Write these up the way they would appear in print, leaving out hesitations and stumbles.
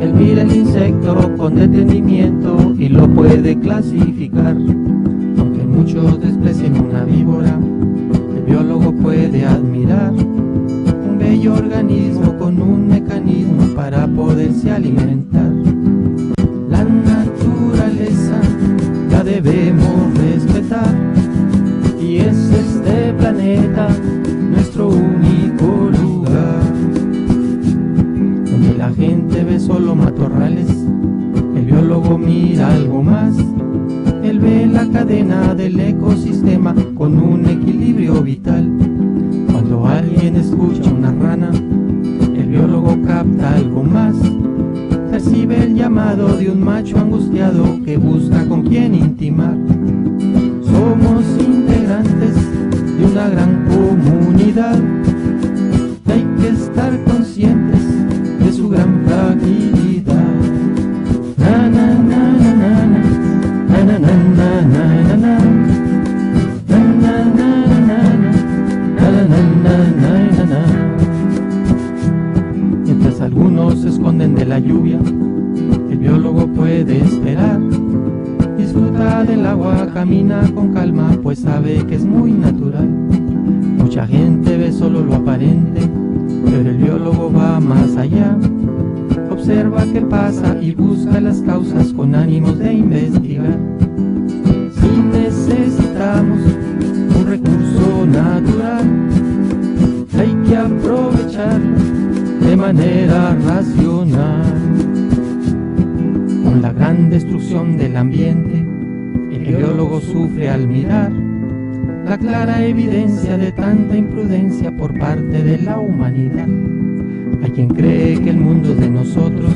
Él mira el insecto con detenimiento y lo puede clasificar. Aunque muchos desprecien una víbora, el biólogo puede admirar un bello organismo con un mecanismo para poderse alimentar. La naturaleza la debemos respetar, y es este planeta nuestro único lugar. Donde la gente ve solo matorrales, el biólogo mira algo más. Él ve la cadena del ecosistema con un equilibrio vital. Cuando alguien escucha una rana, el biólogo capta algo más. Percibe el llamado de un macho angustiado que busca con quien intimar. Somos integrantes de una gran comunidad, y hay que estar conscientes de su gran fragilidad. Na na na na na na na na na na na na. Mientras algunos se esconden de la lluvia, el biólogo puede esperar. Disfruta del agua, camina con calma, pues sabe que es muy natural. Mucha gente ve solo lo aparente, pero el biólogo va más allá. Observa qué pasa y busca las causas con ánimos de investigar. Si necesitamos un recurso natural, hay que aprovecharlo de manera racional. Con la gran destrucción del ambiente, el biólogo sufre al mirar la clara evidencia de tanta imprudencia por parte de la humanidad. Hay quien cree que el mundo es de nosotros,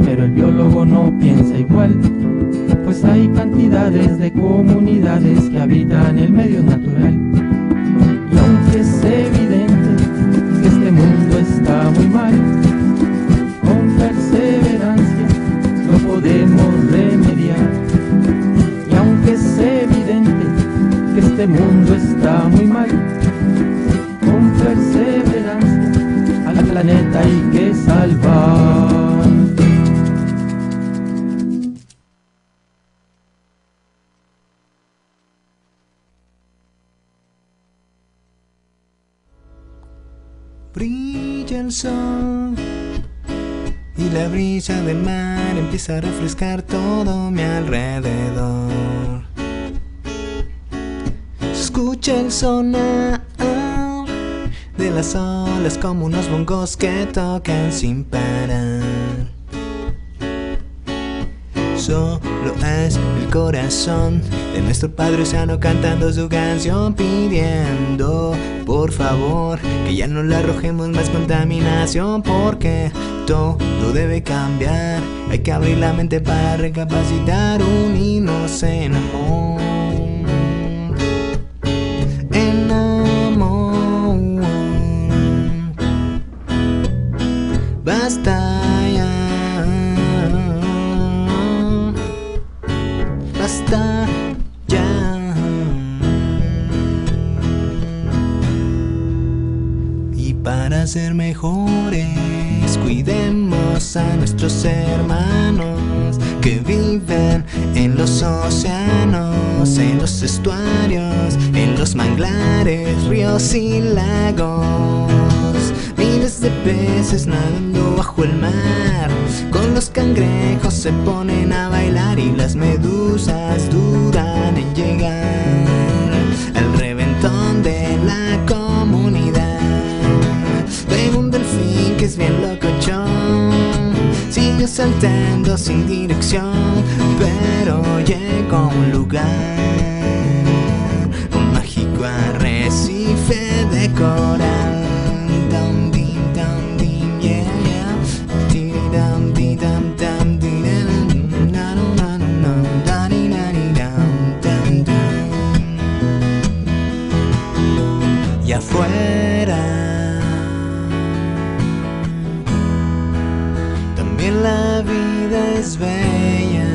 pero el biólogo no piensa igual, pues hay cantidades de comunidades que habitan el medio natural. Y aunque es evidente que este mundo está muy mal, con perseverancia lo podemos remediar. Y aunque es evidente que este mundo está muy mal, con perseverancia al planeta hay que salvar. Brilla el sol y la brisa del mar empieza a refrescar todo mi alrededor. Se escucha el sonar de las olas como unos bongos que tocan sin parar. Solo es el corazón de nuestro Padre Océano cantando su canción, pidiendo por favor que ya no le arrojemos más contaminación, porque todo debe cambiar. Hay que abrir la mente para recapacitar, unirnos en amor. En amor. Basta ya. Basta ya. Y para ser mejores, cuidemos a nuestros hermanos que viven en los océanos, en los estuarios, en los manglares, ríos y lagos. Miles de peces nadando bajo el mar, con los cangrejos se ponen a bailar y las medusas dudan en llegar al reventón de la comunidad. Tengo un delfín que es bien locochón, sigue saltando sin dirección, pero llega a un lugar, un mágico arrecife de coral. Dum, dim, dum, dim, yeah, yeah. Ti, dum, di, dum, dum, di, dum, na, no, na, no, no, da, di, da, di, dum, dum, dum. Y afuera también la vida es bella.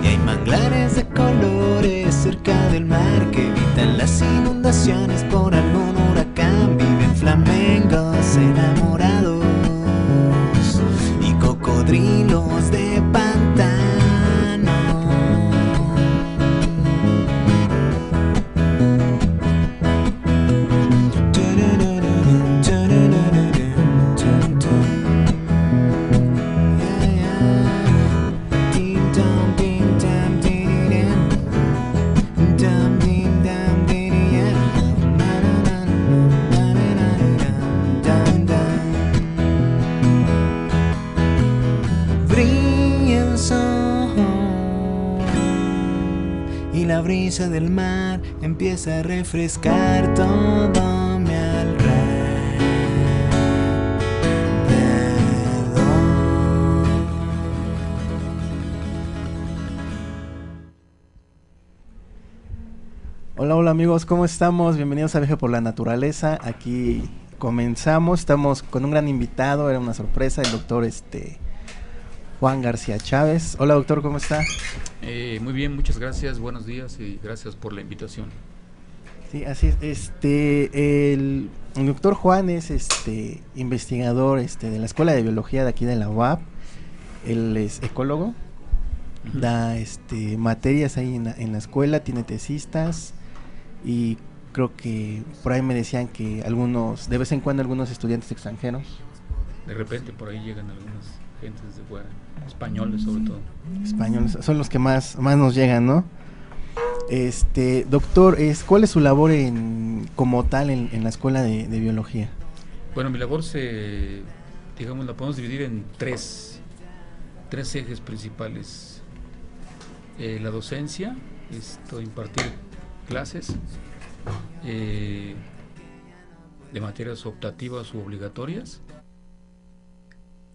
Y hay manglares de colores cerca del mar que evitan las inundaciones por algún huracán. Viven brisa del mar empieza a refrescar todo mi alrededor. Hola, hola amigos, ¿cómo estamos? Bienvenidos a Viaje por la Naturaleza. Aquí comenzamos, estamos con un gran invitado, era una sorpresa, el doctor Juan García Chávez. Hola doctor, ¿cómo está? Muy bien, muchas gracias, buenos días y gracias por la invitación. Sí, así es. El doctor Juan es investigador de la Escuela de Biología de aquí de la UAP. Él es ecólogo, da materias ahí en la escuela, tiene tesistas y creo que por ahí me decían que de vez en cuando algunos estudiantes extranjeros. De repente por ahí llegan algunas gentes de fuera, españoles sobre todo. Españoles, son los que más nos llegan, ¿no? Doctor, ¿cuál es su labor como tal en la escuela de biología? Bueno, mi labor la podemos dividir en tres ejes principales. La docencia, impartir clases de materias optativas u obligatorias.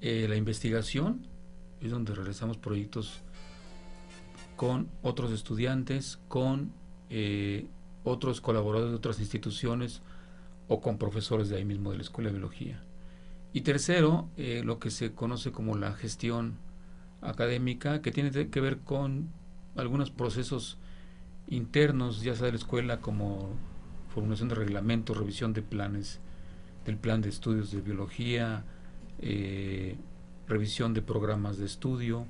La investigación es donde realizamos proyectos con otros estudiantes, con otros colaboradores de otras instituciones o con profesores de ahí mismo de la Escuela de Biología. Y tercero, lo que se conoce como la gestión académica, que tiene que ver con algunos procesos internos, ya sea de la escuela, como formulación de reglamentos, revisión de planes, del plan de estudios de biología, revisión de programas de estudio,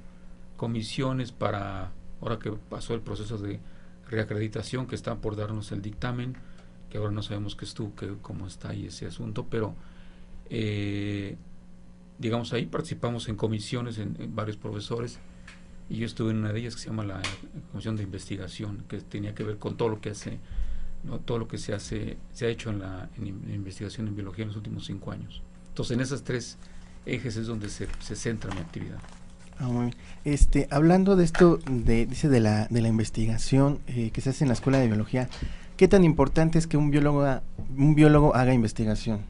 comisiones para, ahora que pasó el proceso de reacreditación, que está por darnos el dictamen, que ahora no sabemos cómo está ahí ese asunto, pero digamos ahí participamos en comisiones en varios profesores, y yo estuve en una de ellas que se llama la Comisión de Investigación, que tenía que ver con todo lo que hace, ¿no? Todo lo que se ha hecho en investigación en biología en los últimos 5 años. Entonces, en esas tres ejes es donde se centra mi actividad. Muy bien. Hablando de esto, dice de la investigación que se hace en la Escuela de Biología, ¿qué tan importante es que un biólogo haga investigación?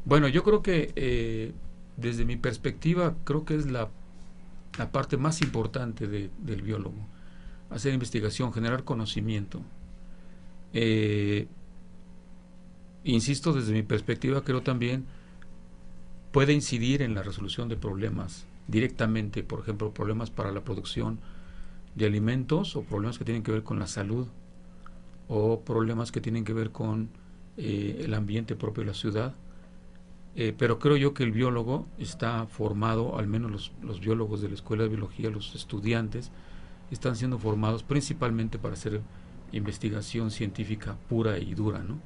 Bueno, yo creo que desde mi perspectiva, creo que es la parte más importante del biólogo. Hacer investigación, generar conocimiento. Insisto, desde mi perspectiva, creo también puede incidir en la resolución de problemas directamente, por ejemplo, problemas para la producción de alimentos o problemas que tienen que ver con la salud o problemas que tienen que ver con el ambiente propio de la ciudad. Pero creo yo que el biólogo está formado, al menos los biólogos de la Escuela de Biología, los estudiantes, están siendo formados principalmente para hacer investigación científica pura y dura, ¿no?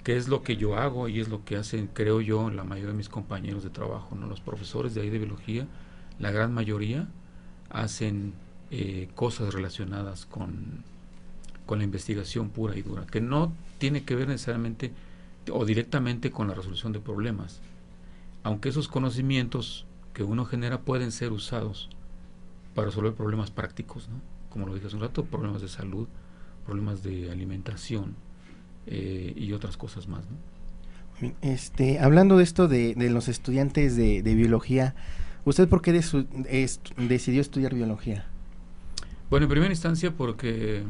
Que es lo que yo hago y es lo que hacen, creo yo, la mayoría de mis compañeros de trabajo, ¿no? Los profesores de ahí de biología, la gran mayoría, hacen cosas relacionadas con la investigación pura y dura, que no tiene que ver necesariamente o directamente con la resolución de problemas, aunque esos conocimientos que uno genera pueden ser usados para resolver problemas prácticos, ¿no? Como lo dije hace un rato, problemas de salud, problemas de alimentación y otras cosas más, ¿no? Hablando de esto de los estudiantes de biología, ¿usted por qué decidió estudiar biología? Bueno, en primera instancia porque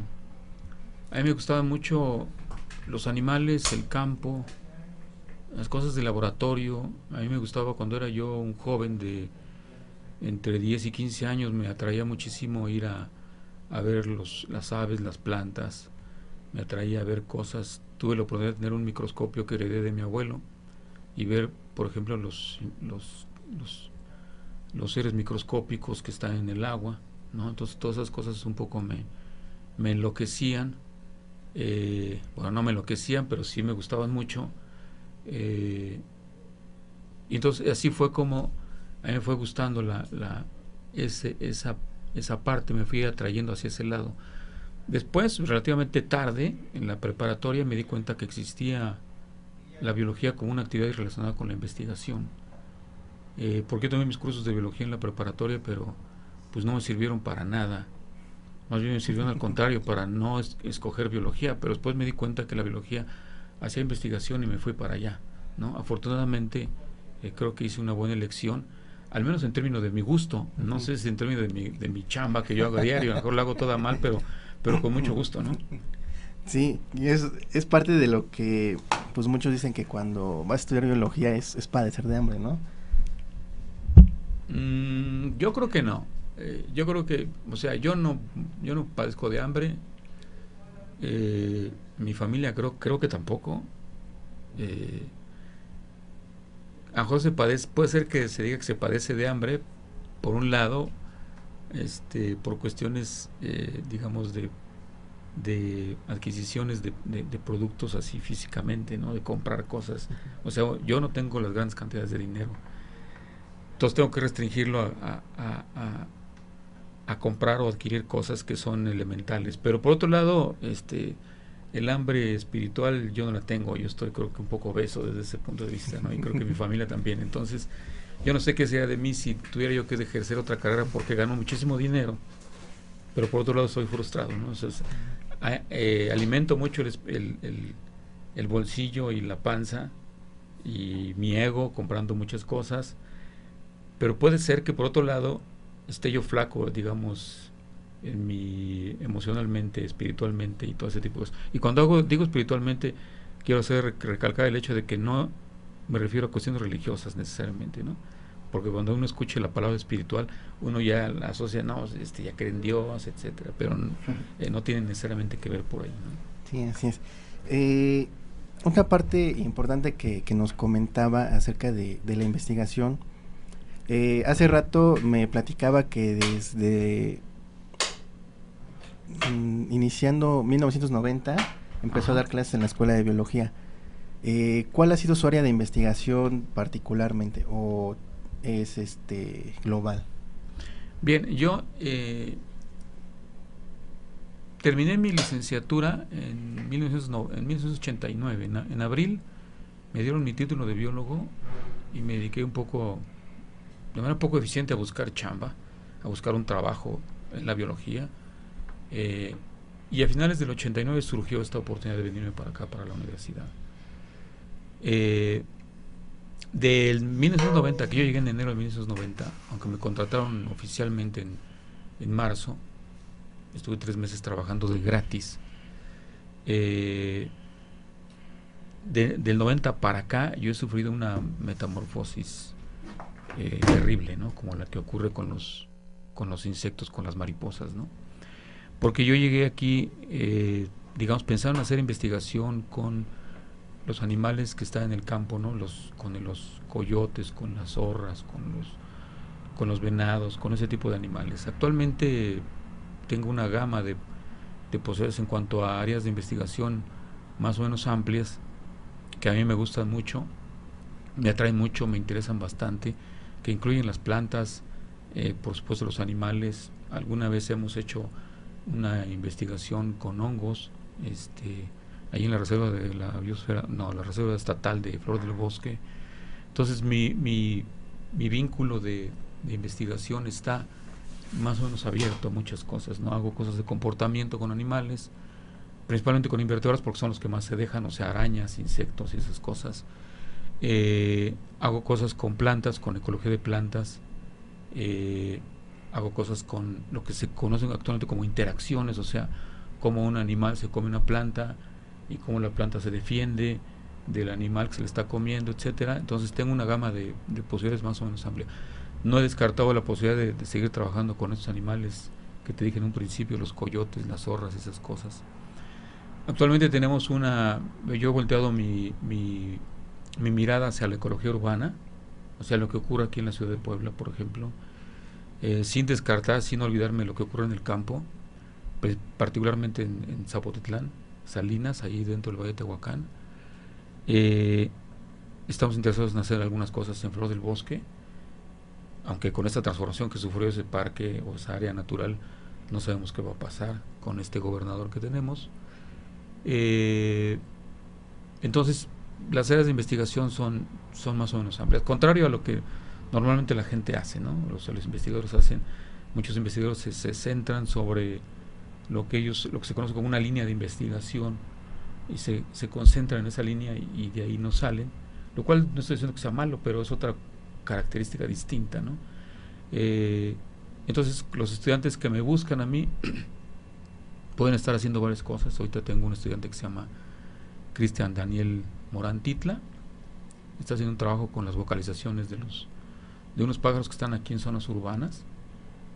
a mí me gustaban mucho los animales, el campo, las cosas de laboratorio. A mí me gustaba cuando era yo un joven de entre 10 y 15 años, me atraía muchísimo ir a ver las aves, las plantas, me atraía a ver cosas. Tuve la oportunidad de tener un microscopio que heredé de mi abuelo y ver, por ejemplo, los seres microscópicos que están en el agua, ¿no? Entonces todas esas cosas un poco me enloquecían. Bueno, no me enloquecían, pero sí me gustaban mucho. Y entonces así fue como a mí me fue gustando esa parte, me fui atrayendo hacia ese lado. Después, relativamente tarde, en la preparatoria, me di cuenta que existía la biología como una actividad relacionada con la investigación. Porque yo tomé mis cursos de biología en la preparatoria, pero pues no me sirvieron para nada Más bien me sirvió al contrario para no escoger biología, pero después me di cuenta que la biología hacía investigación y me fui para allá, ¿no? Afortunadamente creo que hice una buena elección, al menos en términos de mi gusto, no sé si en términos de mi chamba que yo hago a diario, a lo mejor la hago toda mal, pero con mucho gusto, ¿no? Sí, y es parte de lo que pues muchos dicen que cuando vas a estudiar biología es padecer de hambre, ¿no? Yo creo que no. Yo creo que, o sea, yo no padezco de hambre. Mi familia creo que tampoco. A lo mejor puede ser que se diga que se padece de hambre, por un lado, por cuestiones, digamos, de adquisiciones de productos así físicamente, ¿no? De comprar cosas. O sea, yo no tengo las grandes cantidades de dinero. Entonces tengo que restringirlo a comprar o adquirir cosas que son elementales. Pero por otro lado, el hambre espiritual yo no la tengo. Yo estoy creo que un poco obeso desde ese punto de vista, ¿no? Y creo que mi familia también. Entonces, yo no sé qué sería de mí si tuviera yo que ejercer otra carrera porque gano muchísimo dinero, pero por otro lado soy frustrado, ¿no? Entonces, alimento mucho el bolsillo y la panza y mi ego comprando muchas cosas, pero puede ser que por otro lado esté yo flaco, digamos, emocionalmente, espiritualmente y todo ese tipo de cosas. Y cuando digo espiritualmente, quiero recalcar el hecho de que no me refiero a cuestiones religiosas necesariamente, ¿no? Porque cuando uno escuche la palabra espiritual, uno ya la asocia, no, ya cree en Dios, etcétera, pero no tiene necesariamente que ver por ahí, ¿no? Sí, así es. Otra parte importante que nos comentaba acerca de la investigación, hace rato me platicaba que desde iniciando 1990 empezó a dar clases en la Escuela de Biología. ¿Cuál ha sido su área de investigación particularmente o es global? Bien, yo terminé mi licenciatura en 1989. En abril me dieron mi título de biólogo y me dediqué de manera un poco eficiente a buscar chamba, a buscar un trabajo en la biología. Y a finales del 89 surgió esta oportunidad de venirme para acá, para la universidad. Del 1990, que yo llegué en enero de 1990, aunque me contrataron oficialmente en marzo, estuve 3 meses trabajando de gratis. Del 90 para acá yo he sufrido una metamorfosis terrible, ¿no? Como la que ocurre con los insectos, con las mariposas, ¿no? Porque yo llegué aquí, digamos, pensando en hacer investigación con los animales que están en el campo, ¿no? Con los coyotes, con las zorras, con los venados, con ese tipo de animales. Actualmente tengo una gama de posibilidades en cuanto a áreas de investigación más o menos amplias, que a mí me gustan mucho, me atraen mucho, me interesan bastante, que incluyen las plantas, por supuesto los animales. Alguna vez hemos hecho una investigación con hongos, ahí en la reserva de la biosfera, la reserva estatal de Flor del Bosque. Entonces mi vínculo de investigación está más o menos abierto a muchas cosas, ¿no? Hago cosas de comportamiento con animales, principalmente con invertebrados porque son los que más se dejan, o sea, arañas, insectos y esas cosas. Hago cosas con plantas, con ecología de plantas. Hago cosas con lo que se conocen actualmente como interacciones, o sea, cómo un animal se come una planta y cómo la planta se defiende del animal que se le está comiendo, etcétera. Entonces tengo una gama de posibilidades más o menos amplia. No he descartado la posibilidad de seguir trabajando con estos animales que te dije en un principio, los coyotes, las zorras, esas cosas. Actualmente tenemos yo he volteado mi mirada hacia la ecología urbana, o sea, lo que ocurre aquí en la ciudad de Puebla, por ejemplo, sin descartar, sin olvidarme lo que ocurre en el campo, pues, particularmente en Zapotitlán, Salinas, ahí dentro del Valle de Tehuacán. Estamos interesados en hacer algunas cosas en Flor del Bosque, aunque con esta transformación que sufrió ese parque o esa área natural, no sabemos qué va a pasar con este gobernador que tenemos. Entonces, las áreas de investigación son más o menos amplias, contrario a lo que normalmente la gente hace, ¿no? Los investigadores muchos investigadores se centran sobre lo que se conoce como una línea de investigación, y se concentran en esa línea y de ahí no salen, lo cual no estoy diciendo que sea malo, pero es otra característica distinta, ¿no? Entonces los estudiantes que me buscan a mí pueden estar haciendo varias cosas. Ahorita tengo un estudiante que se llama Cristian Daniel Morán Titla, está haciendo un trabajo con las vocalizaciones de unos pájaros que están aquí en zonas urbanas,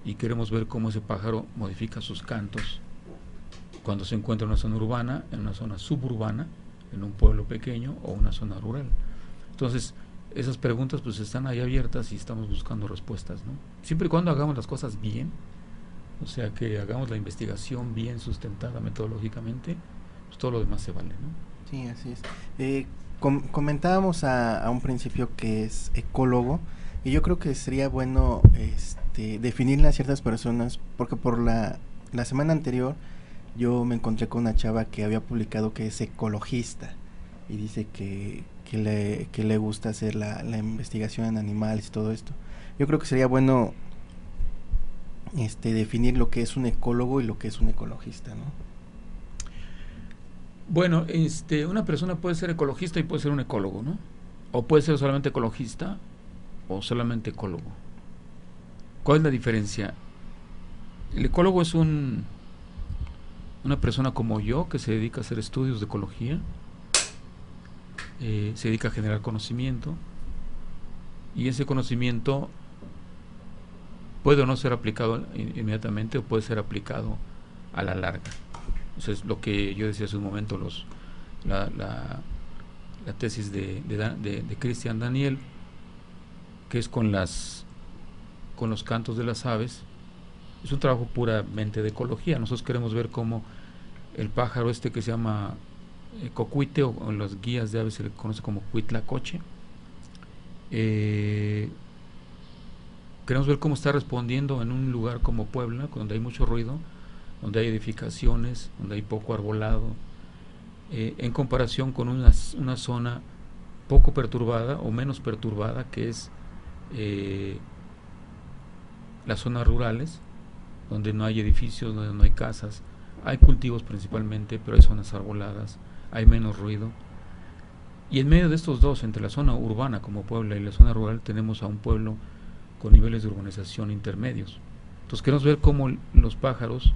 y queremos ver cómo ese pájaro modifica sus cantos cuando se encuentra en una zona urbana, en una zona suburbana, en un pueblo pequeño o una zona rural. Entonces, esas preguntas pues están ahí abiertas y estamos buscando respuestas, ¿no? Siempre y cuando hagamos las cosas bien, o sea, que hagamos la investigación bien sustentada metodológicamente, pues todo lo demás se vale, ¿no? Sí, así es. Comentábamos a un principio que es ecólogo, y yo creo que sería bueno definirle a ciertas personas, porque por la semana anterior yo me encontré con una chava que había publicado que es ecologista y dice que le gusta hacer la investigación en animales y todo esto. Yo creo que sería bueno definir lo que es un ecólogo y lo que es un ecologista, ¿no? Bueno, una persona puede ser ecologista y puede ser un ecólogo, ¿no? O puede ser solamente ecologista o solamente ecólogo. ¿Cuál es la diferencia? El ecólogo es una persona como yo que se dedica a hacer estudios de ecología, se dedica a generar conocimiento, y ese conocimiento puede o no ser aplicado inmediatamente, o puede ser aplicado a la larga. Eso es lo que yo decía hace un momento, la tesis de Cristian Daniel, que es con los cantos de las aves. Es un trabajo puramente de ecología. Nosotros queremos ver cómo el pájaro que se llama cocuite, o en las guías de aves se le conoce como cuitlacoche, queremos ver cómo está respondiendo en un lugar como Puebla, donde hay mucho ruido, donde hay edificaciones, donde hay poco arbolado, en comparación con una zona poco perturbada o menos perturbada, que es las zonas rurales, donde no hay edificios, donde no hay casas, hay cultivos principalmente, pero hay zonas arboladas, hay menos ruido. Y en medio de estos dos, entre la zona urbana como Puebla y la zona rural, tenemos a un pueblo con niveles de urbanización intermedios. Entonces queremos ver cómo los pájaros,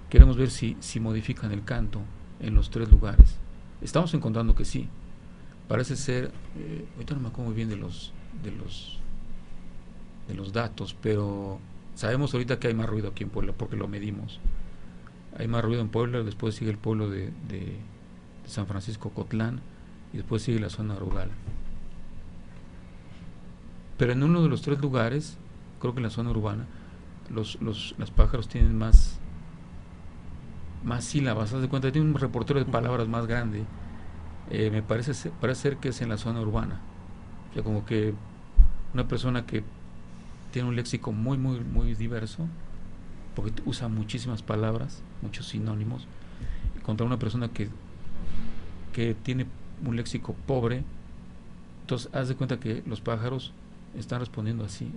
queremos ver si modifican el canto en los tres lugares. Estamos encontrando que sí. Parece ser, ahorita no me acuerdo muy bien de los datos, pero sabemos ahorita que hay más ruido aquí en Puebla porque lo medimos. Hay más ruido en Puebla, después sigue el pueblo de San Francisco Cotlán, y después sigue la zona rural. Pero en uno de los tres lugares, creo que en la zona urbana, los pájaros tienen más sílabas. Haz de cuenta, tiene un repertorio de palabras más grande. Me parece ser que es en la zona urbana. O sea, como que una persona que tiene un léxico muy, muy, muy diverso, porque usa muchísimas palabras, muchos sinónimos, contra una persona que tiene un léxico pobre. Entonces haz de cuenta que los pájaros están respondiendo así,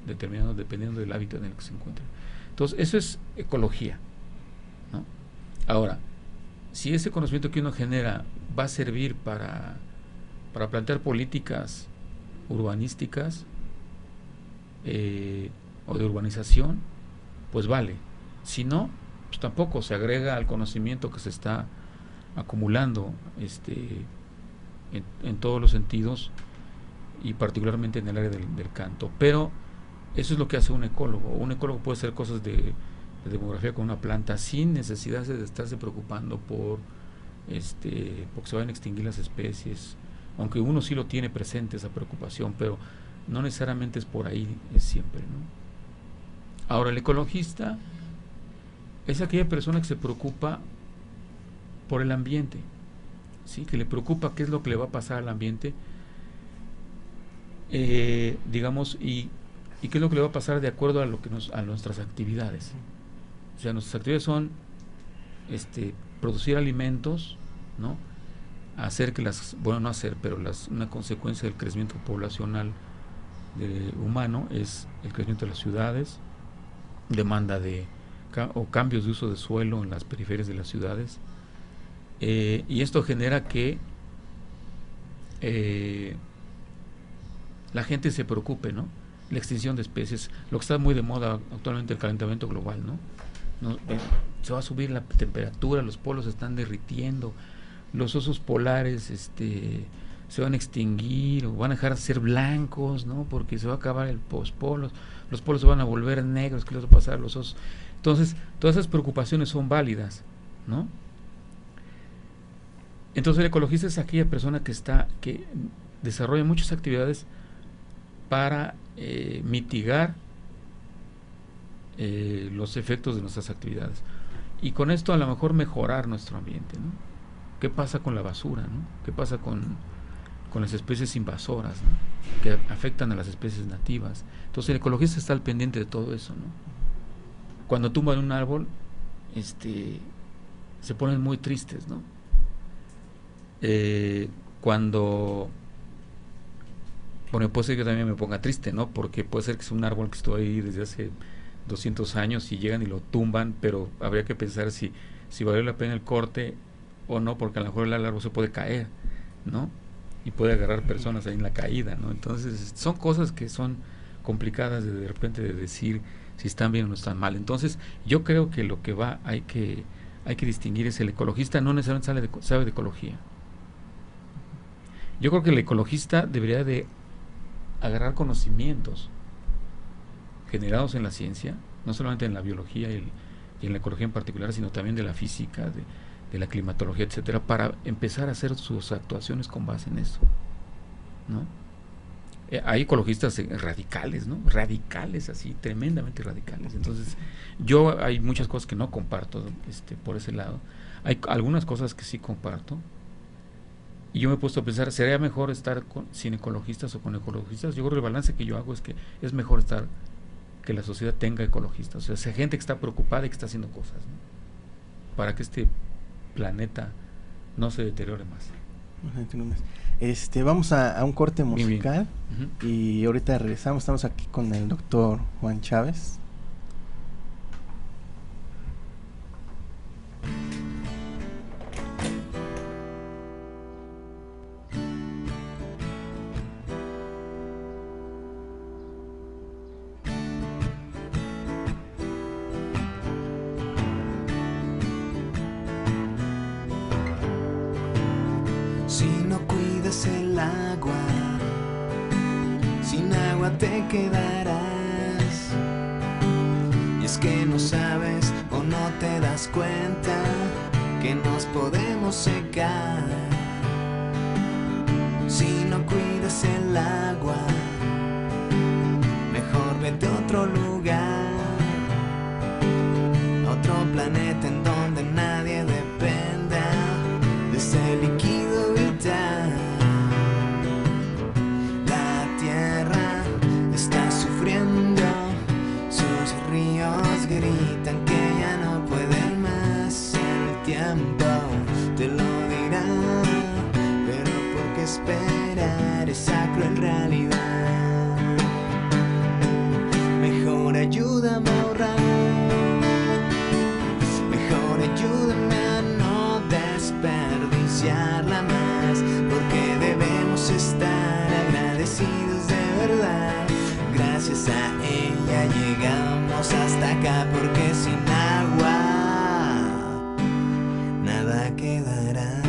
dependiendo del hábitat en el que se encuentran. Entonces eso es ecología, ¿no? Ahora, si ese conocimiento que uno genera va a servir para plantear políticas urbanísticas o de urbanización, pues vale. Si no, pues tampoco. Se agrega al conocimiento que se está acumulando en todos los sentidos, y particularmente en el área del canto. Pero eso es lo que hace un ecólogo. Un ecólogo puede hacer cosas de demografía con una planta sin necesidad de estarse preocupando porque se vayan a extinguir las especies, aunque uno sí lo tiene presente esa preocupación, pero no necesariamente es por ahí, es siempre, ¿no? Ahora, el ecologista es aquella persona que se preocupa por el ambiente, ¿sí? Que le preocupa qué es lo que le va a pasar al ambiente, digamos, y qué es lo que le va a pasar de acuerdo a nuestras actividades. O sea, nuestras actividades son producir alimentos, ¿no? Hacer que una consecuencia del crecimiento poblacional humano es el crecimiento de las ciudades, demanda de o cambios de uso de suelo en las periferias de las ciudades, y esto genera que la gente se preocupe, ¿no? La extinción de especies, lo que está muy de moda actualmente, el calentamiento global, ¿no? Se va a subir la temperatura, los polos se están derritiendo, los osos polares se van a extinguir o van a dejar de ser blancos, ¿no? Porque se va a acabar los polos se van a volver negros, ¿qué les va a pasar a los osos? Entonces, todas esas preocupaciones son válidas, ¿no? Entonces el ecologista es aquella persona que desarrolla muchas actividades para mitigar los efectos de nuestras actividades, y con esto a lo mejor mejorar nuestro ambiente, ¿no? ¿Qué pasa con la basura, ¿no? ¿Qué pasa con las especies invasoras, ¿no? Que afectan a las especies nativas? Entonces el ecologista está al pendiente de todo eso, ¿no? Cuando tumban un árbol, se ponen muy tristes, ¿no? Cuando, bueno, puede ser que también me ponga triste, ¿no? Porque puede ser que es un árbol que estuvo ahí desde hace 200 años y llegan y lo tumban, pero habría que pensar si valió la pena el corte o no, porque a lo mejor el árbol se puede caer, ¿no? Y puede agarrar personas ahí en la caída, ¿no? Entonces son cosas que son complicadas de repente de decir si están bien o no están mal. Entonces yo creo que lo que hay que distinguir es el ecologista no necesariamente sabe de ecología. Yo creo que el ecologista debería de agarrar conocimientos generados en la ciencia, no solamente en la biología y en la ecología en particular, sino también de la física, de la climatología, etcétera, para empezar a hacer sus actuaciones con base en eso, ¿no? Hay ecologistas radicales, ¿no? Radicales, así, tremendamente radicales. Entonces, hay muchas cosas que no comparto por ese lado. Hay algunas cosas que sí comparto. Y yo me he puesto a pensar, ¿sería mejor estar sin ecologistas o con ecologistas? Yo creo que el balance que yo hago es que es mejor que la sociedad tenga ecologistas. O sea, gente que está preocupada y que está haciendo cosas, ¿no? Para que este planeta no se deteriore más. Vamos a un corte musical. Bien. Uh-huh. Y ahorita regresamos. Estamos aquí con el doctor Juan Chávez. El agua, sin agua te quedarás, y es que no sabes o no te das cuenta que nos podemos secar. Si no cuidas el agua, mejor vete a otro lugar, otro planeta en donde nadie dependa de ese líquido vital. Gritan que ya no pueden más, el tiempo te lo dirá, pero ¿por qué esperar esa cruel realidad? Mejor ayúdame a ahorrar, mejor ayúdame a no desperdiciarla más, porque debemos estar agradecidos de verdad. Gracias a ella llegamos hasta acá, porque sin agua nada quedará.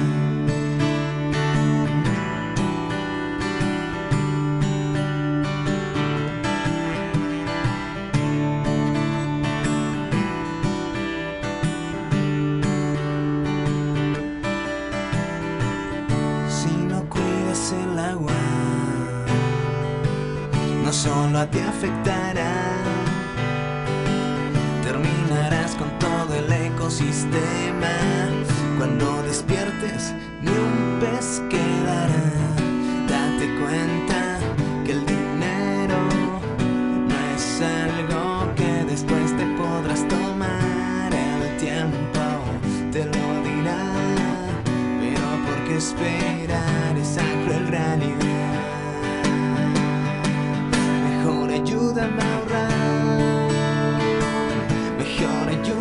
Si no cuidas el agua, no solo a ti afectará, terminarás con todo el ecosistema. Cuando despiertes, ni un pez quedará. Date cuenta que el dinero no es algo que después te podrás tomar. El tiempo te lo dirá, pero ¿por qué esperar esa cruel realidad? Mejor ayúdame a ahorrar, mejor ayúdame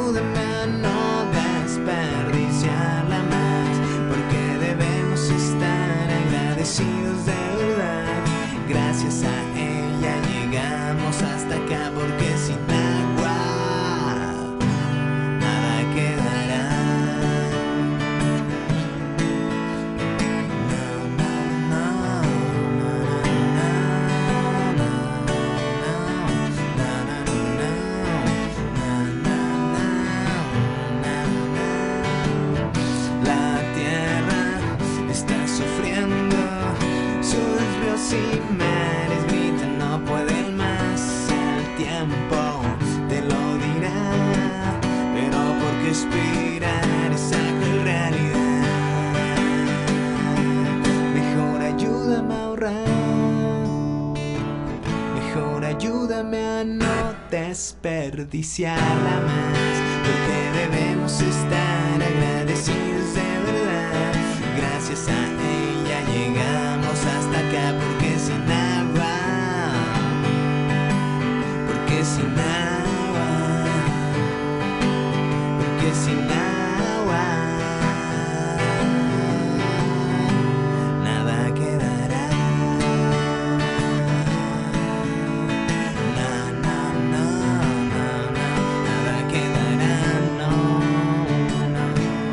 agradecidos de verdad. Gracias a ella llegamos hasta acá, porque sin agua nada quedará. Y mares gritan, no pueden más, el tiempo te lo dirá, pero ¿por qué esperar esa cruel realidad? Mejor ayúdame a ahorrar, mejor ayúdame a no desperdiciarla más, porque debemos estar agradecidos de verdad. Gracias a ella llegamos hasta acá, porque sin agua, porque sin agua, porque sin agua nada quedará. No, no, no, no, no, nada quedará, no, no, nada quedará.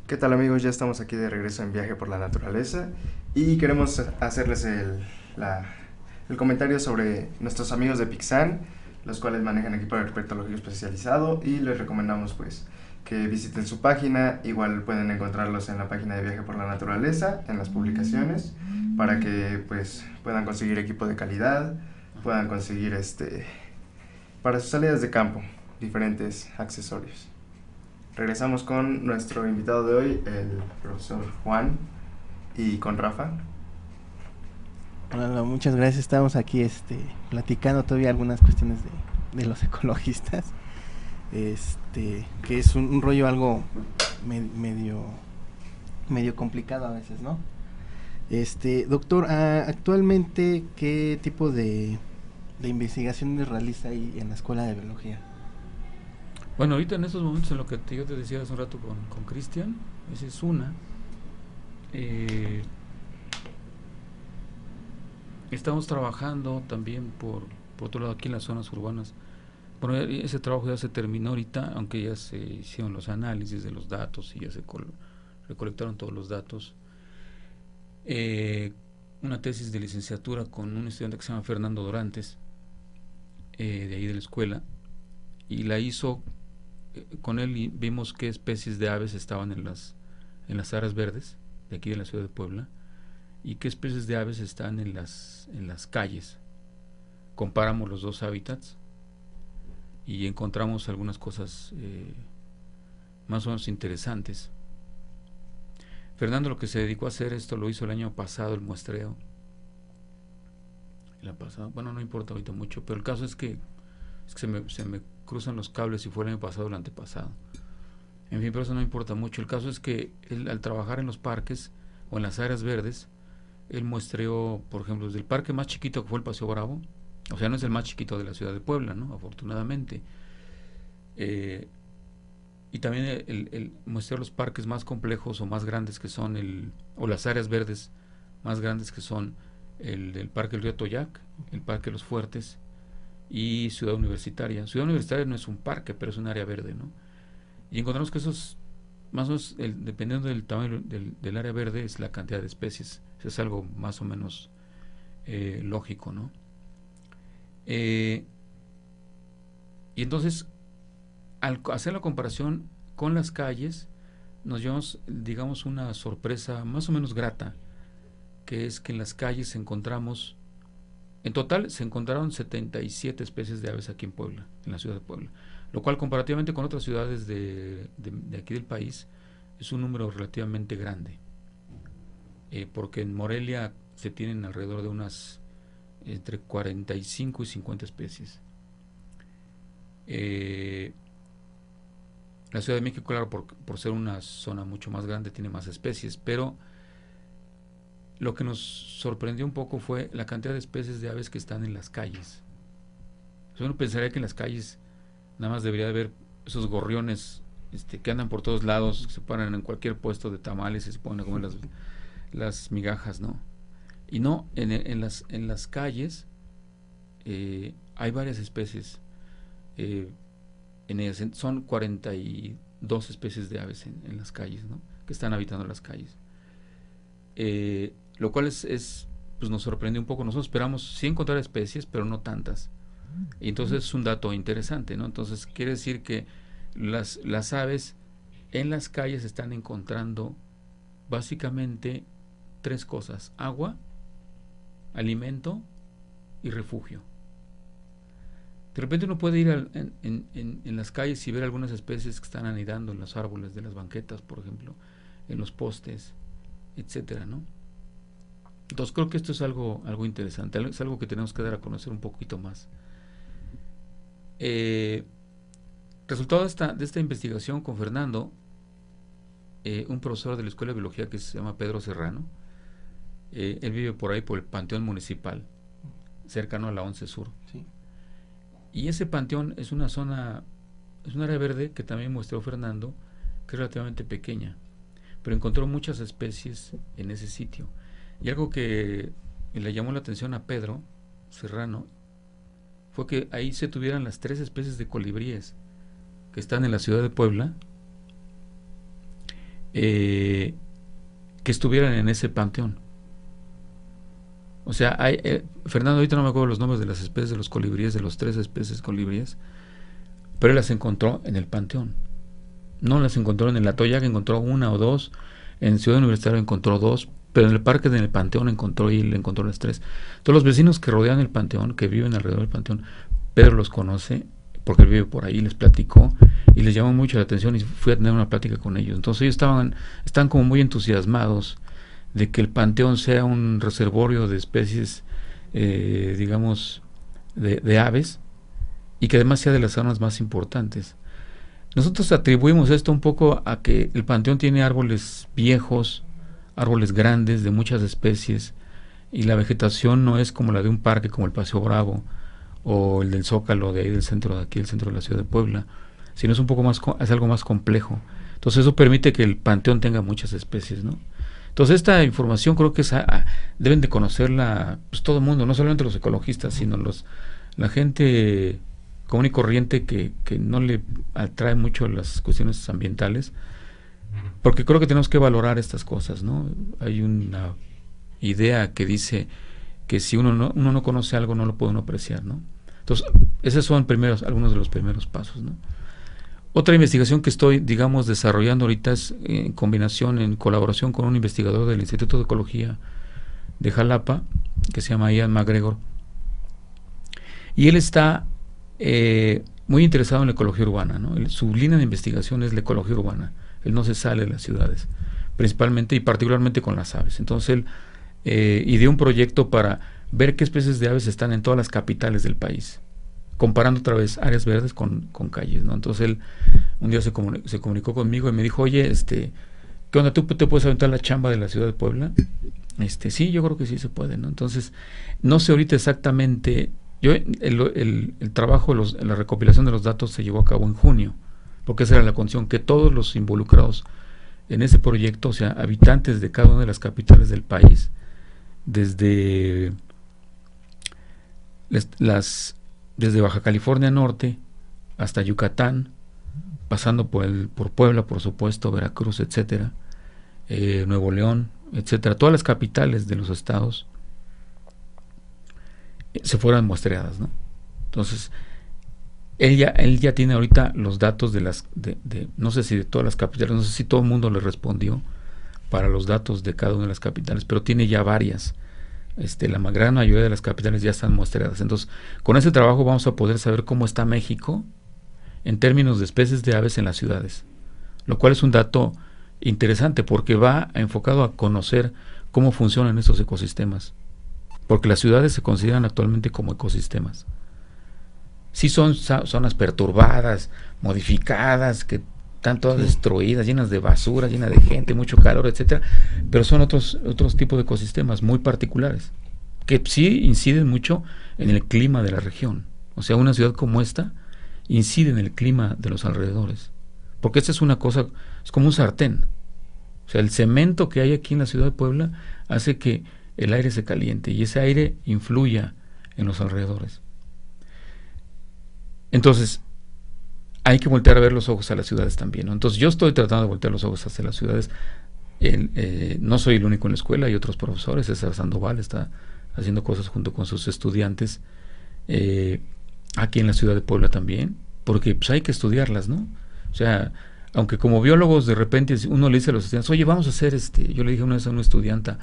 ¿Qué tal, amigos? Ya estamos aquí de regreso en Viaje por la Naturaleza y queremos hacerles el comentario sobre nuestros amigos de Pixan, los cuales manejan equipo de herpetología especializado, y les recomendamos pues que visiten su página. Igual pueden encontrarlos en la página de Viaje por la Naturaleza, en las publicaciones, para que pues puedan conseguir equipo de calidad, puedan conseguir para sus salidas de campo diferentes accesorios. Regresamos con nuestro invitado de hoy, el profesor Juan, y con Rafa. Bueno, muchas gracias. Estamos aquí platicando todavía algunas cuestiones de los ecologistas, que es un rollo algo medio complicado a veces, ¿no? Doctor, actualmente, ¿qué tipo de investigaciones realiza ahí en la Escuela de Biología? Bueno, ahorita en estos momentos, en lo que yo te decía hace un rato con Cristian, esa es una. Estamos trabajando también por otro lado aquí en las zonas urbanas. Bueno, ese trabajo ya se terminó ahorita, aunque ya se hicieron los análisis de los datos y ya se recolectaron todos los datos. Una tesis de licenciatura con un estudiante que se llama Fernando Dorantes, de ahí de la escuela, y la hizo con él, y vimos qué especies de aves estaban en las áreas verdes de aquí de la ciudad de Puebla y qué especies de aves están en las calles. Comparamos los dos hábitats y encontramos algunas cosas más o menos interesantes. Fernando lo que se dedicó a hacer esto lo hizo el año pasado, el muestreo. Bueno, no importa ahorita mucho, pero el caso es que se me cruzan los cables si fue el año pasado o el antepasado. En fin, pero eso no importa mucho. El caso es que él, al trabajar en los parques o en las áreas verdes, él muestreó, por ejemplo, desde el parque más chiquito, que fue el Paseo Bravo. O sea, no es el más chiquito de la ciudad de Puebla, ¿no? Afortunadamente. Y también el muestreó los parques más complejos o más grandes, que son o las áreas verdes más grandes, que son el del Parque del Río Toyac, el Parque de los Fuertes y Ciudad Universitaria. Ciudad Universitaria no es un parque, pero es un área verde, ¿no? Y encontramos que esos, más o menos, dependiendo del tamaño del área verde, es la cantidad de especies. Eso es algo más o menos lógico, ¿no? Y entonces, al hacer la comparación con las calles, nos llevamos, digamos, una sorpresa más o menos grata, que es que en las calles encontramos, en total se encontraron 77 especies de aves aquí en Puebla, en la ciudad de Puebla, lo cual comparativamente con otras ciudades de aquí del país es un número relativamente grande, porque en Morelia se tienen alrededor de unas entre 45 y 50 especies. La Ciudad de México, claro, por ser una zona mucho más grande, tiene más especies, pero lo que nos sorprendió un poco fue la cantidad de especies de aves que están en las calles. Uno pensaría que en las calles nada más debería haber esos gorriones que andan por todos lados, que se paran en cualquier puesto de tamales y se ponen a comer las migajas, ¿no? Y no, en las calles hay varias especies. En ellas son 42 especies de aves en las calles, ¿no? Que están habitando las calles. Lo cual pues nos sorprendió un poco. Nosotros esperamos sí encontrar especies, pero no tantas. Y entonces es un dato interesante, ¿no? Entonces quiere decir que las aves en las calles están encontrando básicamente 3 cosas: agua, alimento y refugio. De repente uno puede ir en las calles y ver algunas especies que están anidando en los árboles de las banquetas, por ejemplo, en los postes, etcétera, ¿no? Entonces creo que esto es algo interesante, es algo que tenemos que dar a conocer un poquito más. Resultado de esta investigación con Fernando, un profesor de la Escuela de Biología que se llama Pedro Serrano, él vive por ahí por el Panteón Municipal, cercano a la 11 Sur. Sí. Y ese panteón es una zona, es un área verde que también mostró Fernando, que es relativamente pequeña, pero encontró muchas especies en ese sitio. Y algo que le llamó la atención a Pedro Serrano fue que ahí se tuvieran las 3 especies de colibríes que están en la ciudad de Puebla, que estuvieran en ese panteón. O sea, Fernando, ahorita no me acuerdo los nombres de las especies de los colibríes, de las 3 especies de colibríes, pero él las encontró en el panteón. No las encontró en el Atoyac, encontró 1 o 2, en Ciudad Universitaria encontró 2, pero en el parque del panteón encontró las 3. Todos los vecinos que rodean el panteón, que viven alrededor del panteón, Pedro los conoce, porque él vive por ahí, les platicó, y les llamó mucho la atención, y fui a tener una plática con ellos. Entonces ellos están como muy entusiasmados de que el panteón sea un reservorio de especies, digamos, de aves, y que además sea de las zonas más importantes. Nosotros atribuimos esto un poco a que el panteón tiene árboles viejos, árboles grandes de muchas especies, y la vegetación no es como la de un parque como el Paseo Bravo o el del Zócalo de ahí del centro de aquí, el centro de la ciudad de Puebla, sino es un poco más, es algo más complejo. Entonces eso permite que el panteón tenga muchas especies, ¿no? Entonces esta información creo que deben de conocerla pues todo el mundo, no solamente los ecologistas, sino la gente común y corriente que no le atrae mucho las cuestiones ambientales, porque creo que tenemos que valorar estas cosas, ¿no? Hay una idea que dice que si uno no conoce algo, no lo puede uno apreciar, ¿no? Entonces, esos son algunos de los primeros pasos, ¿no? Otra investigación que estoy, digamos, desarrollando ahorita es en colaboración con un investigador del Instituto de Ecología de Jalapa, que se llama Ian McGregor, y él está muy interesado en la ecología urbana, ¿no? Su línea de investigación es la ecología urbana. Él no se sale de las ciudades, principalmente y particularmente con las aves. Entonces él ideó un proyecto para ver qué especies de aves están en todas las capitales del país, comparando otra vez áreas verdes con calles, ¿no? Entonces él un día se comunicó conmigo y me dijo, oye, ¿qué onda? ¿Tú te puedes aventar la chamba de la ciudad de Puebla? Sí, yo creo que sí se puede, ¿no? Entonces, no sé ahorita exactamente, el trabajo, la recopilación de los datos se llevó a cabo en junio, porque esa era la condición, que todos los involucrados en ese proyecto, o sea, habitantes de cada una de las capitales del país, desde las desde Baja California Norte hasta Yucatán, pasando por Puebla, por supuesto, Veracruz, etcétera, Nuevo León, etcétera, todas las capitales de los estados se fueron muestreadas, ¿no? Entonces, él ya tiene ahorita los datos no sé si de todas las capitales, no sé si todo el mundo le respondió para los datos de cada una de las capitales, pero tiene ya varias. La gran mayoría de las capitales ya están muestreadas. Entonces, con ese trabajo vamos a poder saber cómo está México en términos de especies de aves en las ciudades, lo cual es un dato interesante porque va enfocado a conocer cómo funcionan estos ecosistemas, porque las ciudades se consideran actualmente como ecosistemas. Sí son zonas perturbadas, modificadas, que están todas destruidas, llenas de basura, llenas de gente, mucho calor, etcétera, pero son otros tipos de ecosistemas muy particulares, que sí inciden mucho en el clima de la región. O sea, una ciudad como esta incide en el clima de los alrededores, porque esta es una cosa, es como un sartén. O sea, el cemento que hay aquí en la ciudad de Puebla hace que el aire se caliente y ese aire influya en los alrededores. Entonces, hay que voltear a ver los ojos a las ciudades también, ¿no? Entonces, yo estoy tratando de voltear los ojos hacia las ciudades. No soy el único en la escuela, hay otros profesores. César Sandoval está haciendo cosas junto con sus estudiantes aquí en la ciudad de Puebla también, porque pues hay que estudiarlas, ¿no? O sea, aunque como biólogos de repente uno le dice a los estudiantes, oye, vamos a hacer yo le dije una vez a una estudianta,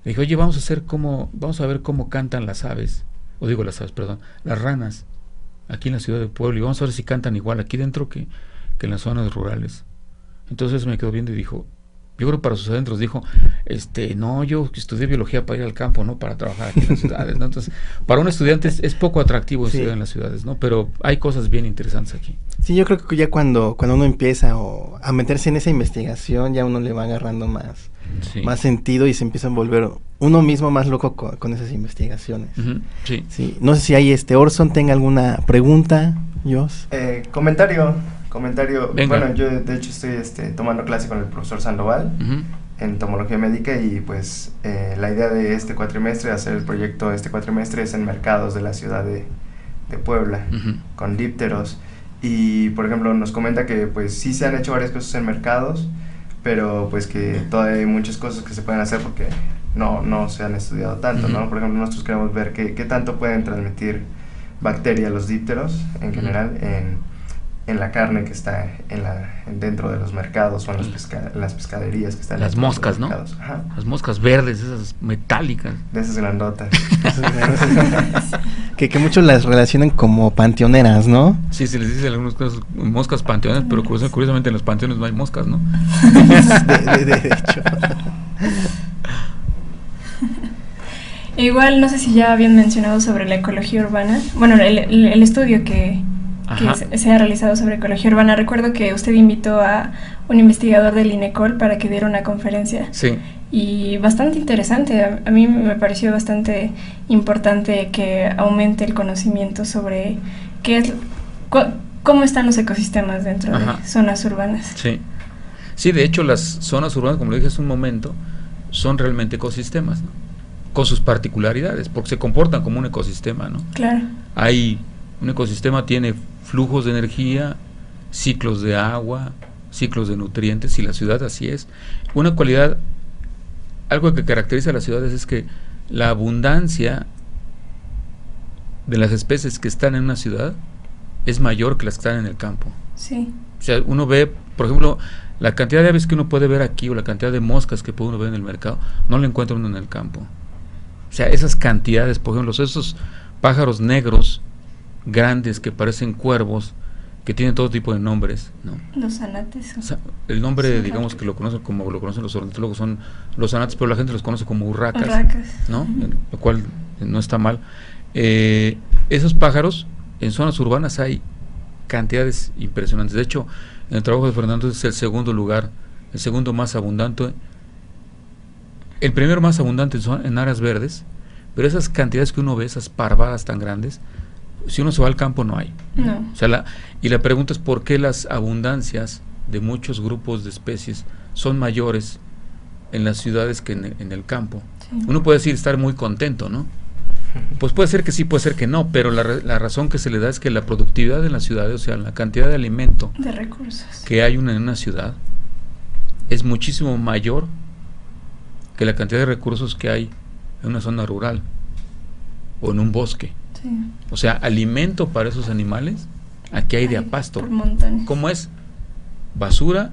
le dije, oye, vamos a ver cómo cantan las aves, las ranas aquí en la ciudad de Puebla, y vamos a ver si cantan igual aquí dentro que en las zonas rurales. Entonces me quedó viendo y dijo, yo creo que para sus adentros dijo, no, yo estudié biología para ir al campo, no para trabajar aquí en las ciudades, ¿no? Entonces, para un estudiante es poco atractivo estudiar en las ciudades, ¿no? Pero hay cosas bien interesantes aquí. Sí, yo creo que ya cuando uno empieza a meterse en esa investigación, ya uno le va agarrando más sentido y se empieza a volver uno mismo más loco con esas investigaciones. Uh-huh. Sí. No sé si hay Orson tenga alguna pregunta, Jos. Comentario. Venga. Bueno, yo de hecho estoy tomando clase con el profesor Sandoval en tomología médica y pues la idea de este cuatrimestre, hacer el proyecto este cuatrimestre es en mercados de la ciudad de Puebla, con dípteros. Y por ejemplo nos comenta que pues sí se han hecho varias cosas en mercados, pero pues que todavía hay muchas cosas que se pueden hacer porque no se han estudiado tanto, ¿no? Por ejemplo, nosotros queremos ver qué tanto pueden transmitir bacterias los dípteros en general en la carne que está dentro de los mercados o en las pescaderías que están las moscas, ¿no? Ajá. Las moscas verdes, esas metálicas. De esas grandotas. que muchos las relacionan como panteoneras, ¿no? Sí, se les dice en algunos casos moscas panteoneras, pero curiosamente en los panteones no hay moscas, ¿no? de hecho. Igual, no sé si ya habían mencionado sobre la ecología urbana. Bueno, el estudio que se ha realizado sobre ecología urbana. Recuerdo que usted invitó a un investigador del INECOL para que diera una conferencia. Sí. Y bastante interesante. A mí me pareció bastante importante que aumente el conocimiento sobre cómo están los ecosistemas dentro de zonas urbanas. Sí, de hecho las zonas urbanas, como lo dije hace un momento, son realmente ecosistemas, ¿no? Con sus particularidades, porque se comportan como un ecosistema, ¿no? Claro. Un ecosistema tiene flujos de energía, ciclos de agua, ciclos de nutrientes, y la ciudad así es. Una cualidad, algo que caracteriza a las ciudades es que la abundancia de las especies que están en una ciudad es mayor que las que están en el campo. Sí. O sea, uno ve, por ejemplo, la cantidad de aves que uno puede ver aquí o la cantidad de moscas que puede uno ver en el mercado, no la encuentra uno en el campo. O sea, esas cantidades, por ejemplo, esos pájaros negros grandes que parecen cuervos, que tienen todo tipo de nombres, ¿no? Los anates. O sea, el nombre, digamos, que lo conocen como lo conocen los ornitólogos, son los anates, pero la gente los conoce como urracas, ¿no? Lo cual no está mal. Esos pájaros, en zonas urbanas hay cantidades impresionantes. De hecho, en el trabajo de Fernando es el segundo lugar, el segundo más abundante. El primero más abundante son en áreas verdes, pero esas cantidades que uno ve, esas parvadas tan grandes, si uno se va al campo no hay. No. O sea, y la pregunta es por qué las abundancias de muchos grupos de especies son mayores en las ciudades que en el campo. Sí. Uno puede decir estar muy contento, ¿no? Pues puede ser que sí, puede ser que no, pero la razón que se le da es que la productividad en las ciudades, o sea, la cantidad de alimento, de recursos que hay en una ciudad, es muchísimo mayor que la cantidad de recursos que hay en una zona rural o en un bosque. Sí. O sea, alimento para esos animales, aquí hay de a pasto. Por montones. ¿Cómo es? Basura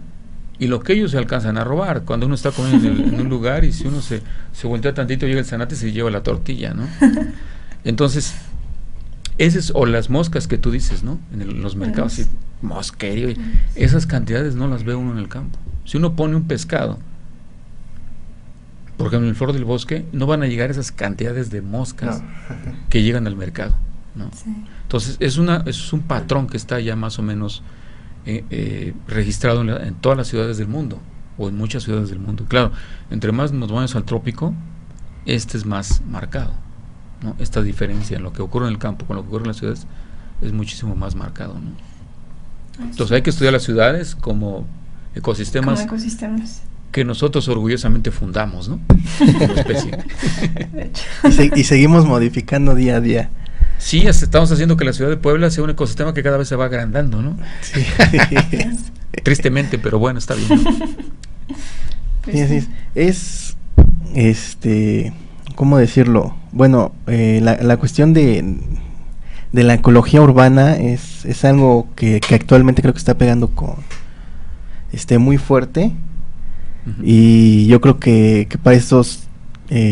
y lo que ellos se alcanzan a robar. Cuando uno está comiendo en un lugar y si uno se voltea tantito, llega el zanate y se lleva la tortilla, ¿no? Entonces, o las moscas que tú dices, ¿no? En los mercados, sí, mosquerio, esas cantidades no las ve uno en el campo. Si uno pone un pescado, por ejemplo, en el flor del bosque, no van a llegar esas cantidades de moscas que llegan al mercado, ¿no? Sí. Entonces, es un patrón que está ya más o menos registrado en todas las ciudades del mundo, o en muchas ciudades del mundo. Claro, entre más nos vamos al trópico, es más marcado, ¿no? Esta diferencia en lo que ocurre en el campo con lo que ocurre en las ciudades es muchísimo más marcado, ¿no? Entonces hay que estudiar las ciudades como ecosistemas que nosotros orgullosamente fundamos, ¿no? Como especie. Y seguimos modificando día a día. Sí, estamos haciendo que la ciudad de Puebla sea un ecosistema que cada vez se va agrandando, ¿no? Sí. Tristemente, pero bueno, está bien, ¿no? Sí, así es. ¿Cómo decirlo? Bueno, la cuestión de la ecología urbana es algo que actualmente creo que está pegando muy fuerte. Uh-huh. Y yo creo que para estos,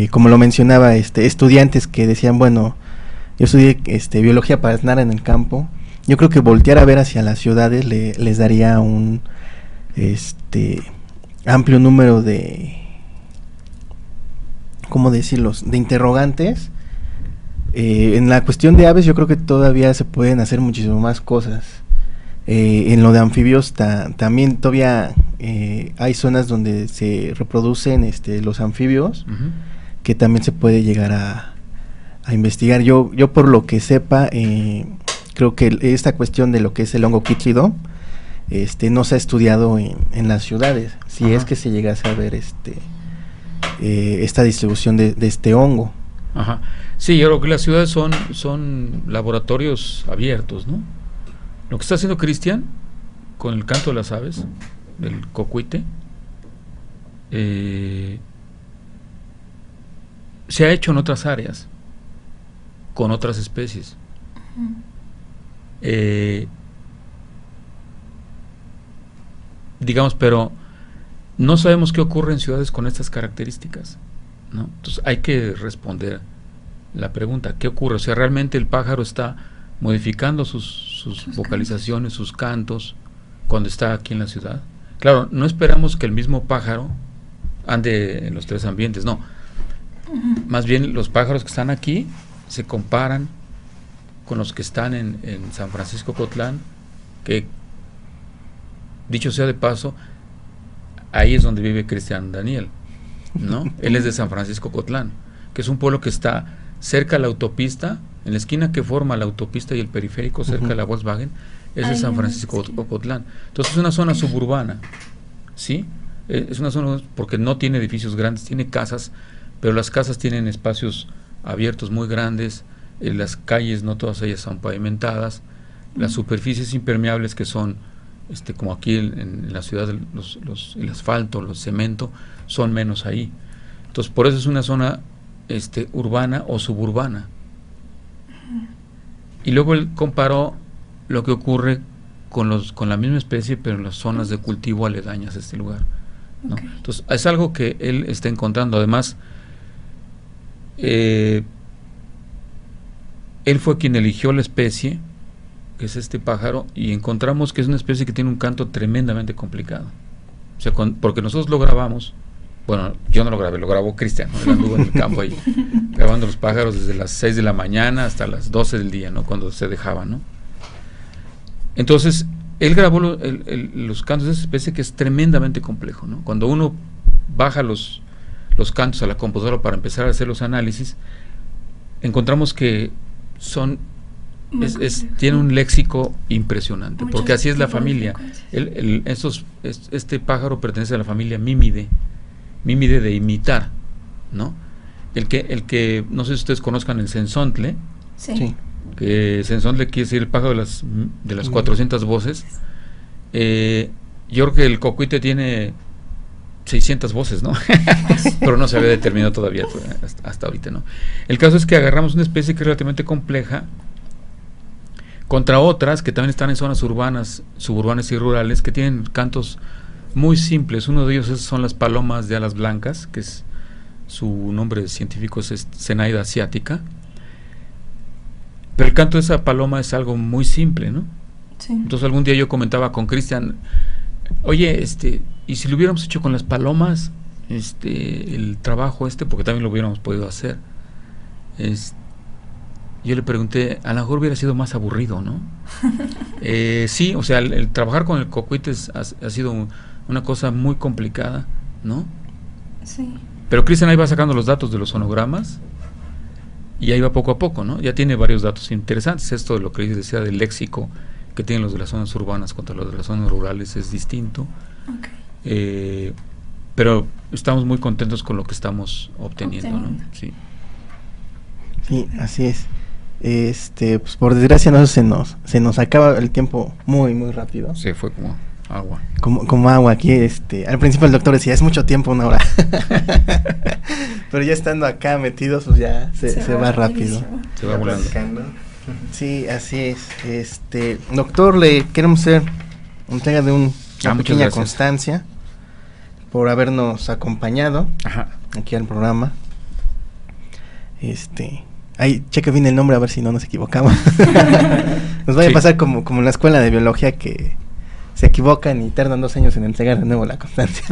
como lo mencionaba, estudiantes que decían, bueno, yo estudié biología para estar en el campo, yo creo que voltear a ver hacia las ciudades les daría un amplio número de, ¿cómo decirlo?, de interrogantes. En la cuestión de aves yo creo que todavía se pueden hacer muchísimo más cosas. En lo de anfibios también todavía hay zonas donde se reproducen los anfibios, uh-huh, que también se puede llegar a investigar. Yo por lo que sepa, creo que esta cuestión de lo que es el hongo quítrido no se ha estudiado en las ciudades, si es que se llegase a ver esta distribución de este hongo. Ajá. Sí, yo creo que las ciudades son laboratorios abiertos, ¿no? Lo que está haciendo Cristian con el canto de las aves, del cocuite, se ha hecho en otras áreas, con otras especies. Digamos, pero no sabemos qué ocurre en ciudades con estas características, ¿no? Entonces hay que responder la pregunta, ¿qué ocurre? O sea, ¿realmente el pájaro está modificando sus vocalizaciones, sus cantos, cuando está aquí en la ciudad? Claro, no esperamos que el mismo pájaro ande en los tres ambientes, no. Más bien los pájaros que están aquí se comparan con los que están en San Francisco Cotlán, que, dicho sea de paso, ahí es donde vive Cristian Daniel, ¿no? Él es de San Francisco Cotlán, que es un pueblo que está cerca de la autopista, en la esquina que forma la autopista y el periférico, cerca de la Volkswagen, es de San Francisco Cotlán. Entonces es una zona suburbana, ¿sí? Es una zona porque no tiene edificios grandes, tiene casas, pero las casas tienen espacios abiertos muy grandes, las calles no todas ellas son pavimentadas, las superficies impermeables que son, como aquí en la ciudad, el asfalto, el cemento, son menos ahí. Entonces por eso es una zona urbana o suburbana. Y luego él comparó lo que ocurre con la misma especie, pero en las zonas de cultivo aledañas a este lugar, ¿no? Okay. Entonces es algo que él está encontrando. Además, él fue quien eligió la especie, que es este pájaro, y encontramos que es una especie que tiene un canto tremendamente complicado. O sea, porque nosotros lo grabamos. Bueno, yo no lo grabé, lo grabó Cristian, ¿no? Él anduvo en el campo ahí, grabando los pájaros desde las 6 de la mañana hasta las 12 del día, ¿no? Cuando se dejaban, ¿no? Entonces, él grabó los cantos de esa especie, que es tremendamente complejo, ¿no? Cuando uno baja los cantos a la computadora para empezar a hacer los análisis, encontramos que tiene un léxico impresionante, porque así es la familia. Este pájaro pertenece a la familia Mímide de imitar, ¿no? el que no sé si ustedes conozcan el sensontle. Sí. Que sensontle quiere decir el pájaro de las 400 voces. Yo creo que el cocuite tiene 600 voces, ¿no? Pero no se había determinado todavía hasta ahorita, ¿no? El caso es que agarramos una especie que es relativamente compleja contra otras que también están en zonas urbanas, suburbanas y rurales, que tienen cantos muy simples. Uno de ellos son las palomas de alas blancas, que es su nombre científico, es Zenaida asiática. Pero el canto de esa paloma es algo muy simple, ¿no? Sí. Entonces algún día yo comentaba con Cristian, oye, y si lo hubiéramos hecho con las palomas, el trabajo porque también lo hubiéramos podido hacer. Yo le pregunté, a lo mejor hubiera sido más aburrido, ¿no? Sí, o sea, el trabajar con el cocuite ha sido una cosa muy complicada, ¿no? Sí. Pero Cristian ahí va sacando los datos de los sonogramas y ahí va poco a poco, ¿no? Ya tiene varios datos interesantes. Esto de lo que les decía del léxico que tienen los de las zonas urbanas contra los de las zonas rurales es distinto. Okay. Pero estamos muy contentos con lo que estamos obteniendo, ¿no? Sí. Sí, así es. Pues por desgracia se nos acaba el tiempo muy muy rápido. Sí, fue como agua. Como agua aquí. Al principio el doctor decía, es mucho tiempo, 1 hora. Pero ya estando acá metidos, pues ya se va rápido. Se va volando. Sí, así es. Doctor, le queremos hacer entrega de una pequeña constancia por habernos acompañado. Ajá. Aquí al programa. Ahí cheque bien el nombre a ver si no nos equivocamos. Nos vaya a pasar como en la escuela de biología, que se equivocan y tardan 2 años en entregar de nuevo la constancia.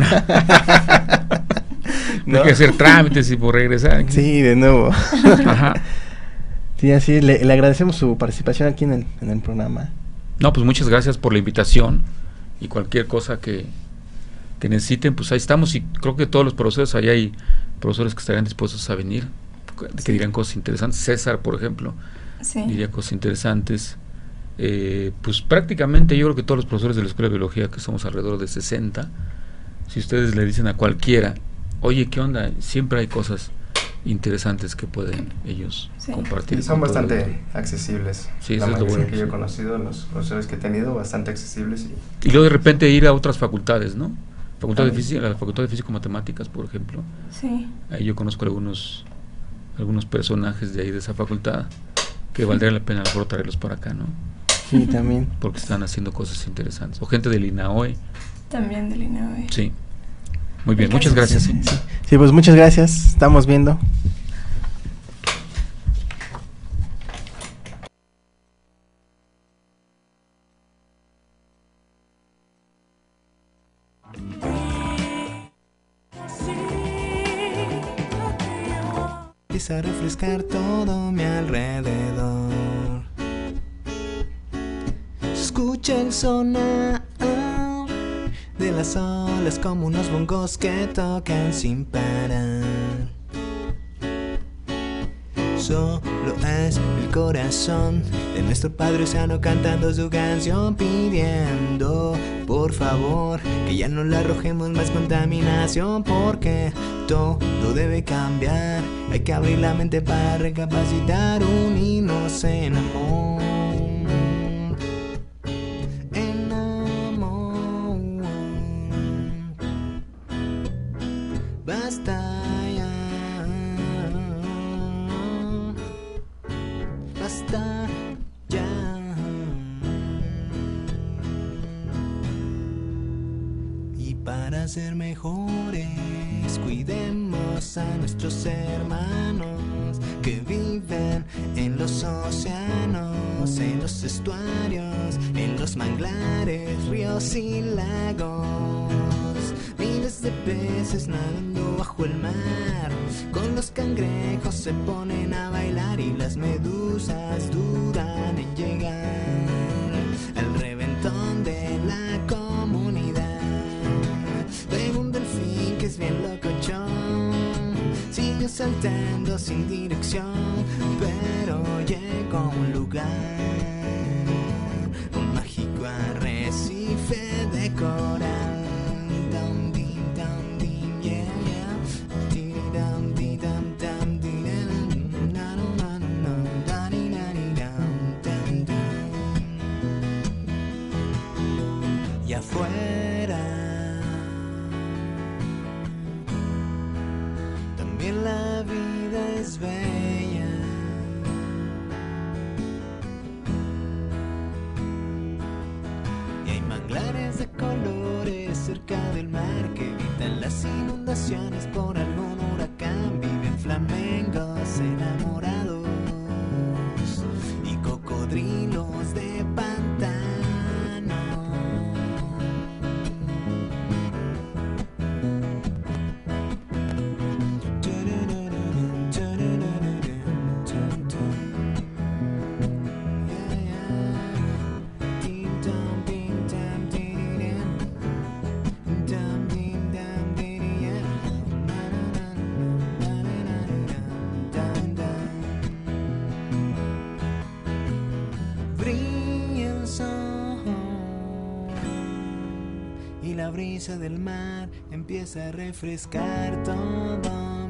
¿No? Hay que hacer trámites y por regresar. Sí, de nuevo. Ajá. Sí, así le agradecemos su participación aquí en el programa. No, pues muchas gracias por la invitación, y cualquier cosa que necesiten, pues ahí estamos, y creo que todos los profesores, ahí hay profesores que estarían dispuestos a venir, que dirán cosas interesantes. César, por ejemplo, diría cosas interesantes. Pues prácticamente yo creo que todos los profesores de la Escuela de Biología, que somos alrededor de 60, si ustedes le dicen a cualquiera, oye, ¿qué onda? Siempre hay cosas interesantes que pueden ellos compartir. Y son bastante accesibles. Sí, la eso es lo bueno. Que yo he conocido, los profesores que he tenido, bastante accesibles. Y luego de repente ir a otras facultades, ¿no? La Facultad de Físico-Matemáticas, por ejemplo. Sí. Ahí yo conozco algunos personajes de ahí, de esa facultad, que valdría la pena a lo mejor traerlos para acá, ¿no? Sí, también. Porque están haciendo cosas interesantes. O gente del INAOE. También del INAOE. Sí. Muy bien, muchas gracias. Sí, pues muchas gracias. Estamos viendo. Empieza a refrescar todo mi alrededor. Se escucha el sonar de las olas como unos bongos que tocan sin parar. Solo es el corazón de nuestro Padre Océano cantando su canción, pidiendo por favor que ya no le arrojemos más contaminación, porque todo debe cambiar. Hay que abrir la mente para recapacitar, unirnos en amor. Basta ya, basta ya. Y para ser mejores, cuidemos a nuestros hermanos que viven en los océanos, en los estuarios, en los manglares, ríos y lagos. Miles de peces nadando bajo el mar, con los cangrejos se ponen a bailar y las medusas dudan en llegar al reventón de la comunidad. Veo un delfín que es bien locochón, sigue saltando sin dirección, pero llegó a un lugar, un mágico arrecife de coral. Dum, dim, yeah, yeah. Dum, dum, primavera. También la vida es bella. Y hay manglares de colores cerca del mar que evitan las inundaciones por algún huracán. Viven flamencos enamorados y cocodrilos de pantano. Brilla el sol y la brisa del mar empieza a refrescar todo.